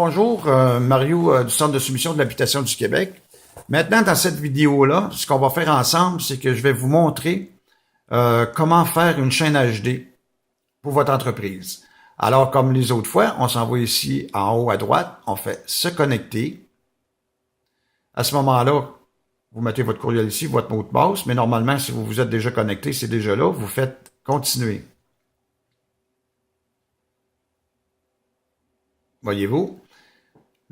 Bonjour, Mario du Centre de soumission de l'habitation du Québec. Maintenant, dans cette vidéo-là, ce qu'on va faire ensemble, c'est que je vais vous montrer comment faire une chaîne HD pour votre entreprise. Alors, comme les autres fois, on s'en va ici en haut à droite, on fait « Se connecter ». À ce moment-là, vous mettez votre courriel ici, votre mot de passe, mais normalement, si vous vous êtes déjà connecté, c'est déjà là, vous faites « Continuer ». Voyez-vous?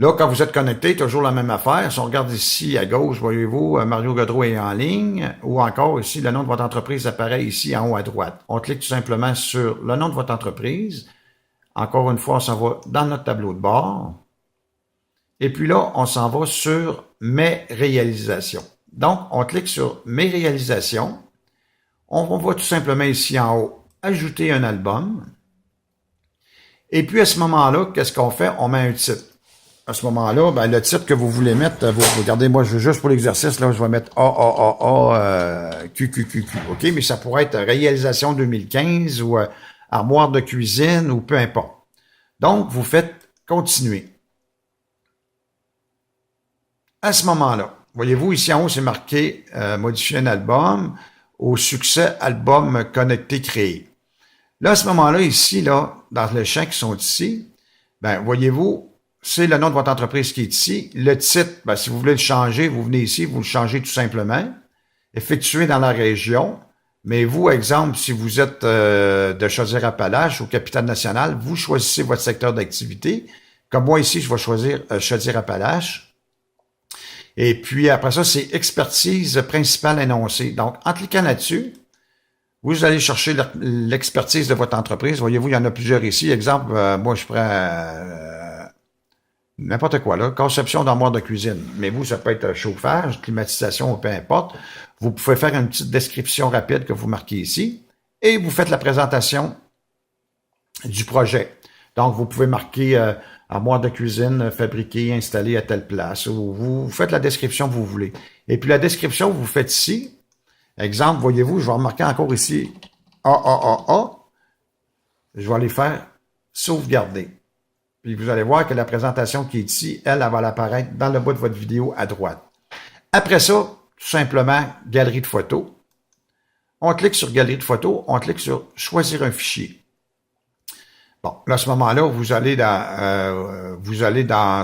Là, quand vous êtes connecté, toujours la même affaire. Si on regarde ici à gauche, voyez-vous, Mario Gaudreau est en ligne, ou encore ici, le nom de votre entreprise apparaît ici en haut à droite. On clique tout simplement sur le nom de votre entreprise. Encore une fois, on s'en va dans notre tableau de bord. Et puis là, on s'en va sur Mes réalisations. Donc, on clique sur Mes réalisations. On va tout simplement ici en haut ajouter un album. Et puis à ce moment-là, qu'est-ce qu'on fait? On met un titre. À ce moment-là, ben, le titre que vous voulez mettre, vous regardez, moi, je veux juste pour l'exercice, là, je vais mettre QQQQ, OK? Mais ça pourrait être réalisation 2015 ou armoire de cuisine ou peu importe. Donc, vous faites continuer. À ce moment-là, voyez-vous, ici en haut, c'est marqué modifier un album au succès album connecté créé. Là, à ce moment-là, ici, là, dans les champs qui sont ici, ben, voyez-vous, c'est le nom de votre entreprise qui est ici. Le titre, ben, si vous voulez le changer, vous venez ici, vous le changez tout simplement. Effectué dans la région. Mais vous, exemple, si vous êtes de Chaudière-Appalaches ou Capitale-Nationale, vous choisissez votre secteur d'activité. Comme moi ici, je vais choisir Chaudière-Appalaches. Et puis après ça, c'est expertise principale énoncée. Donc, en cliquant là-dessus, vous allez chercher l'expertise de votre entreprise. Voyez-vous, il y en a plusieurs ici. Exemple, moi, je prends n'importe quoi, là. Conception d'armoire de cuisine. Mais vous, ça peut être chauffage, climatisation, peu importe. Vous pouvez faire une petite description rapide que vous marquez ici. Et vous faites la présentation du projet. Donc, vous pouvez marquer armoire de cuisine fabriquée, installée à telle place. Ou vous faites la description que vous voulez. Et puis, la description que vous faites ici, exemple, voyez-vous, je vais remarquer encore ici AAAA. Je vais aller faire sauvegarder. Puis vous allez voir que la présentation qui est ici, elle va apparaître dans le bas de votre vidéo à droite. Après ça, tout simplement, galerie de photos. On clique sur galerie de photos, on clique sur choisir un fichier. Bon, là, à ce moment-là, vous allez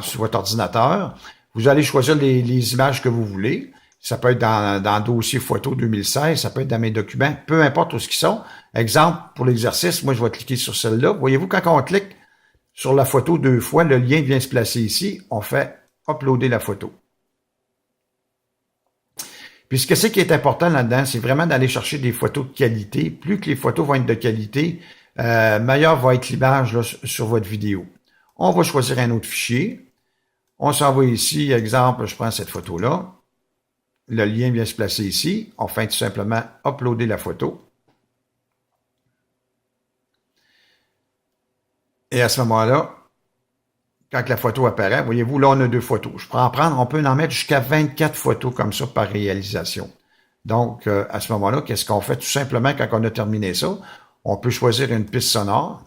sur votre ordinateur, vous allez choisir les images que vous voulez. Ça peut être dans dossier photo 2016, ça peut être dans mes documents, peu importe où ce qu'ils sont. Exemple, pour l'exercice, moi, je vais cliquer sur celle-là. Voyez-vous, quand on clique sur la photo 2 fois, le lien vient se placer ici. On fait uploader la photo. Puis ce que c'est qui est important là-dedans, c'est vraiment d'aller chercher des photos de qualité. Plus que les photos vont être de qualité, meilleur va être l'image sur votre vidéo. On va choisir un autre fichier. On s'en va ici, exemple, je prends cette photo-là. Le lien vient se placer ici. On fait tout simplement uploader la photo. Et à ce moment-là, quand la photo apparaît, voyez-vous, là, on a 2 photos. Je peux en prendre, on peut en mettre jusqu'à 24 photos comme ça par réalisation. Donc, à ce moment-là, qu'est-ce qu'on fait? Tout simplement, quand on a terminé ça, on peut choisir une piste sonore.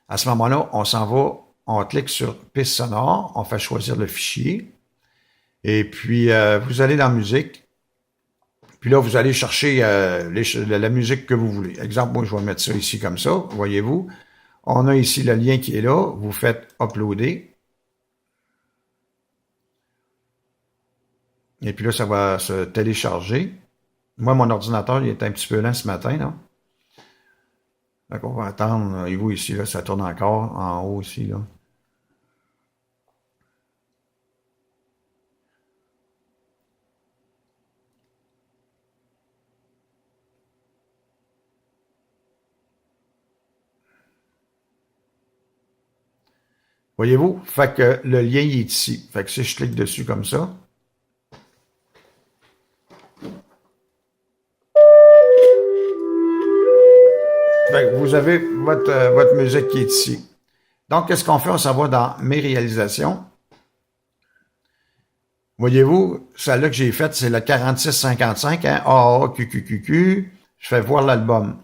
À ce moment-là, on s'en va, on clique sur piste sonore, on fait choisir le fichier. Et puis, vous allez dans musique. Puis là, vous allez chercher la musique que vous voulez. Exemple, moi, je vais mettre ça ici comme ça, voyez-vous. On a ici le lien qui est là. Vous faites uploader. Et puis là, ça va se télécharger. Moi, mon ordinateur, il est un petit peu lent ce matin, là. Donc, on va attendre. Et vous, ici, là, ça tourne encore en haut ici, là. Voyez-vous? Fait que le lien il est ici. Fait que si je clique dessus comme ça, fait que vous avez votre musique qui est ici. Donc, qu'est-ce qu'on fait? On s'en va dans mes réalisations. Voyez-vous, celle-là que j'ai faite, c'est le 4655, hein? AAQQQQ. Je fais voir l'album.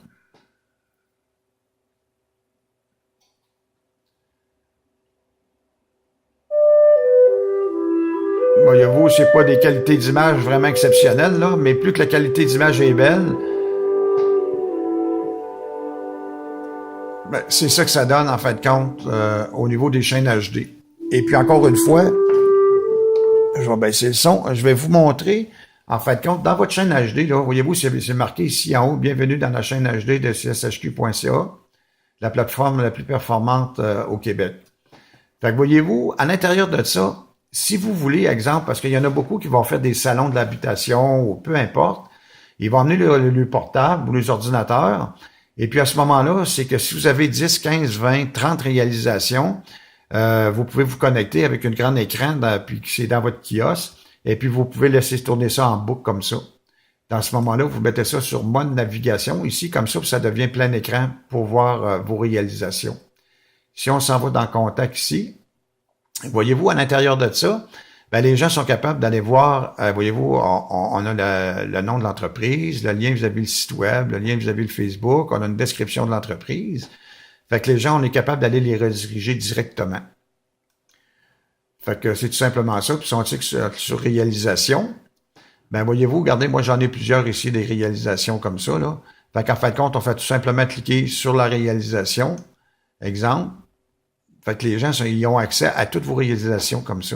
Voyez-vous, c'est pas des qualités d'image vraiment exceptionnelles, là, mais plus que la qualité d'image est belle, ben, c'est ça que ça donne, en fin de compte, au niveau des chaînes HD. Et puis, encore une fois, je vais baisser le son. Je vais vous montrer, en fin de compte, dans votre chaîne HD, là, voyez-vous, c'est marqué ici en haut, bienvenue dans la chaîne HD de cshq.ca, la plateforme la plus performante au Québec. Fait que voyez-vous, à l'intérieur de ça, si vous voulez, exemple, parce qu'il y en a beaucoup qui vont faire des salons de l'habitation ou peu importe, ils vont emmener le portable ou les ordinateurs, et puis à ce moment-là, c'est que si vous avez 10, 15, 20, 30 réalisations, vous pouvez vous connecter avec un grand écran, puis c'est dans votre kiosque, et puis vous pouvez laisser tourner ça en boucle comme ça. Dans ce moment-là, vous mettez ça sur mode navigation ici, comme ça, puis ça devient plein écran pour voir vos réalisations. Si on s'en va dans Contact ici, voyez-vous, à l'intérieur de ça, ben, les gens sont capables d'aller voir, voyez-vous, on a le nom de l'entreprise, le lien vis-à-vis le site web, le lien vis-à-vis le Facebook, on a une description de l'entreprise. Fait que les gens, on est capable d'aller les rediriger directement. Fait que c'est tout simplement ça. Puis si on clique sur réalisation, ben voyez-vous, regardez, moi j'en ai plusieurs ici, des réalisations comme ça, là. Fait qu'en fin de compte, on fait tout simplement cliquer sur la réalisation. Exemple. Fait que les gens, ils ont accès à toutes vos réalisations comme ça.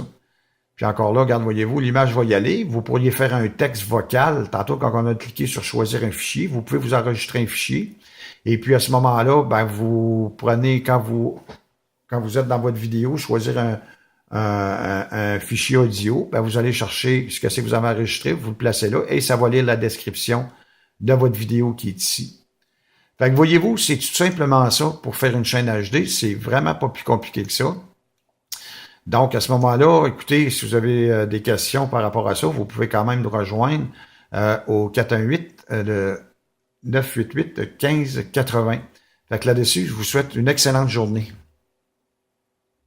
Puis encore là, regarde, voyez-vous, l'image va y aller. Vous pourriez faire un texte vocal. Tantôt, quand on a cliqué sur choisir un fichier, vous pouvez vous enregistrer un fichier. Et puis, à ce moment-là, ben, vous prenez, quand vous êtes dans votre vidéo, choisir un fichier audio, ben, vous allez chercher ce que vous avez enregistré, vous le placez là, et ça va lire la description de votre vidéo qui est ici. Fait que voyez-vous, c'est tout simplement ça pour faire une chaîne HD. C'est vraiment pas plus compliqué que ça. Donc, à ce moment-là, écoutez, si vous avez des questions par rapport à ça, vous pouvez quand même nous rejoindre au 418-988-1580. Fait que là-dessus, je vous souhaite une excellente journée.